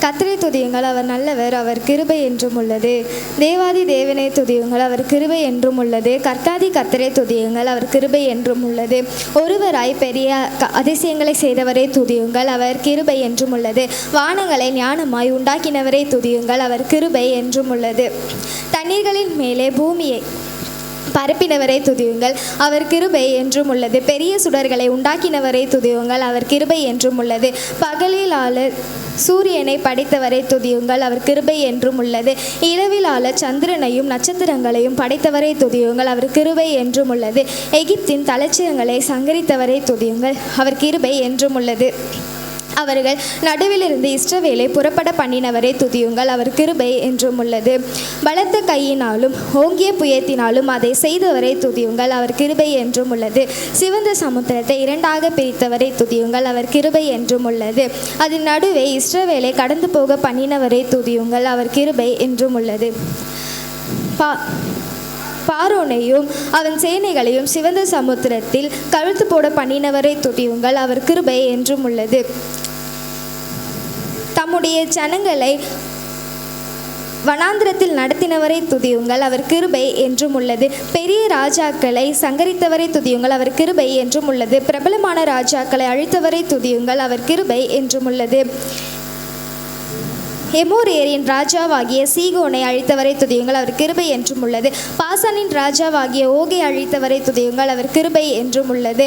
கர்த்தரை துதியுங்கள், அவர் நல்லவர், அவர் கிருபை என்றும் உள்ளது. தேவாதி தேவனை துதியுங்கள், அவர் கிருபை என்றும் உள்ளது. கர்த்தாதி கர்த்தரை துதியுங்கள், அவர் கிருபை என்றும் உள்ளது. ஒருவராய் பெரிய அதிசயங்களை செய்தவரை துதியுங்கள், அவர் கிருபை என்றும் உள்ளது. வானங்களை ஞானமாய் உண்டாக்கினவரை துதியுங்கள், அவர் கிருபை என்றும் உள்ளது. தண்ணீர்களின் மேலே பூமியை பரப்பினவரை துதியுங்கள், அவர் கிருபை என்றும் உள்ளது. பெரிய சுடர்களை உண்டாக்கினவரை துதியுங்கள், அவர் கிருபை என்றும் உள்ளது. பகலில் சூரியனை படைத்தவரை துதியுங்கள், அவர் கிருபை என்றும் உள்ளது. இரவில் சந்திரனையும் நட்சத்திரங்களையும் படைத்தவரை துதியுங்கள், அவர் கிருபை என்றும் உள்ளது. எகிப்தின் தலைச்சிரங்களை சங்கரித்தவரை துதியுங்கள், அவர் கிருபை என்றும் உள்ளது. அவர்கள் நடுவிலிருந்து இஸ்ரவேலை புறப்பட பண்ணினவரை துதியுங்கள், அவர் கிருபை என்றும் உள்ளது. பலத்த கையினாலும் ஓங்கிய புயத்தினாலும் அதை செய்தவரை துதியுங்கள், அவர் கிருபை என்றும் உள்ளது. சிவந்த சமுத்திரத்தை இரண்டாக பிரித்தவரை துதியுங்கள், அவர் கிருபை என்றும் உள்ளது. அதன் நடுவே இஸ்ரவேலை கடந்து போக பண்ணினவரை துதியுங்கள், அவர் கிருபை என்றும் உள்ளது. பார்வோனையும் அவன் சேனைகளையும் சிவந்த சமுத்திரத்தில் கழுத்து போட பண்ணினவரை துதியுங்கள், அவர் கிருபை என்றும் உள்ளது. தம்முடைய ஜனங்களை வனாந்திரத்தில் நடத்தினவரை துதியுங்கள், அவர் கிருபை என்றும் உள்ளது. பெரிய ராஜாக்களை சங்கரித்தவரை துதியுங்கள், அவர் கிருபை என்றும் உள்ளது. பிரபலமான ராஜாக்களை அழித்தவரை துதியுங்கள், அவர் கிருபை என்றும் உள்ளது. எமோரியரின் ராஜாவாகிய சீகோனை அழித்தவரை துதியுங்கள், அவர் கிருபை என்றும் உள்ளது. பாசானின் ராஜாவாகிய ஓகை அழித்தவரை துதியுங்கள், அவர் கிருபை என்றும் உள்ளது.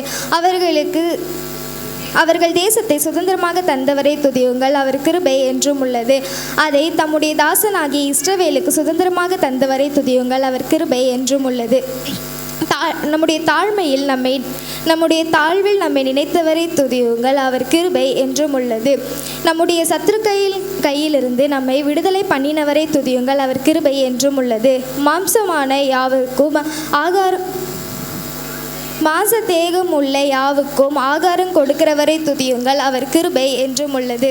அவர்கள் தேசத்தை சுதந்திரமாக தந்தவரை துதியுங்கள், அவர் கிருபை என்றும் உள்ளது. அதை தம்முடைய தாசனாகிய இஸ்ரவேலுக்கு சுதந்திரமாக தந்தவரை துதியுங்கள், அவர் கிருபை என்றும் உள்ளது. நம்முடைய தாழ்வில் நம்மை நினைத்தவரை துதியுங்கள், அவர் கிருபை என்றும் உள்ளது. நம்முடைய கையிலிருந்து நம்மை விடுதலை பண்ணினவரை துதியுங்கள், அவர் கிருபை என்றும் உள்ளது. மாம்சமான யாவருக்கும் மாச தேகம் உள்ள யாவுக்கும் ஆகாரம் கொடுக்கிறவரை துதியுங்கள், அவர் கிருபை என்றும் உள்ளது.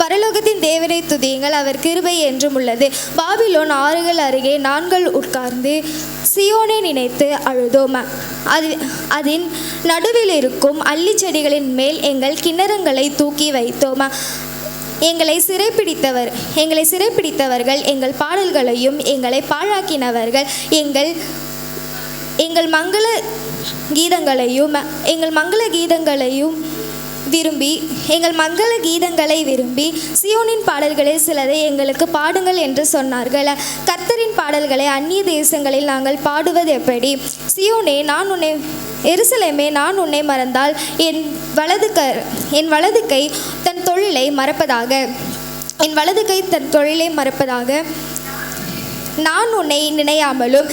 பரலோகத்தின் தேவனை துதியுங்கள், அவர் கிருபை என்றும் உள்ளது. பாபிலோன் ஆறுகள் அருகே நாங்கள் உட்கார்ந்து சியோனை நினைத்து அழுதோம். அதன் நடுவில் இருக்கும் அல்லி செடிகளின் மேல் எங்கள் கிண்ணறங்களை தூக்கி வைத்தோம். எங்களை சிறைப்பிடித்தவர்கள் எங்கள் பாடல்களையும் எங்களை பாழாக்கினவர்கள் எங்கள் மங்கள கீதங்களை விரும்பி சியோனின் பாடல்களில் சிலரை எங்களுக்கு பாடுங்கள் என்று சொன்னார்கள். கர்த்தரின் பாடல்களை அந்நிய தேசங்களில் நாங்கள் பாடுவது எப்படி? சியோனே, எருசலேமே, நான் உன்னை மறந்தால் என் வலது கை தன் தொழிலை மறப்பதாக. நான் உன்னை நினையாமலும்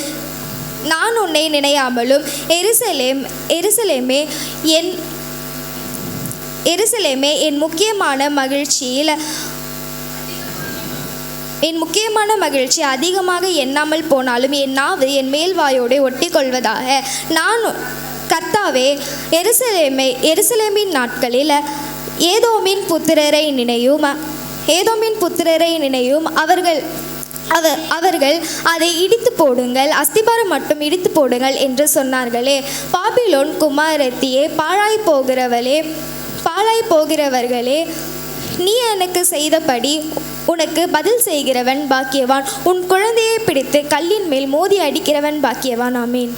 எருசலேமே என் முக்கியமான மகிழ்ச்சி அதிகமாக எண்ணாமல் போனாலும் என் நாவு என் மேல்வாயோடு ஒட்டி கொள்வதாக. நான் கர்த்தாவே, எருசலேமின் நாட்களில் ஏதோமின் புத்திரரை நினையும். அவர்கள் அதை இடித்து போடுங்கள், அஸ்திபாரம் மட்டும் இடித்து போடுங்கள் என்று சொன்னார்களே. பாபிலோன் குமாரத்தியே, பாழாய் போகிறவர்களே, நீ எனக்கு செய்தபடி உனக்கு பதில் செய்கிறவன் பாக்கியவான். உன் குழந்தையை பிடித்து கல்லின் மேல் மோதி அடிக்கிறவன் பாக்கியவான். ஆமீன்.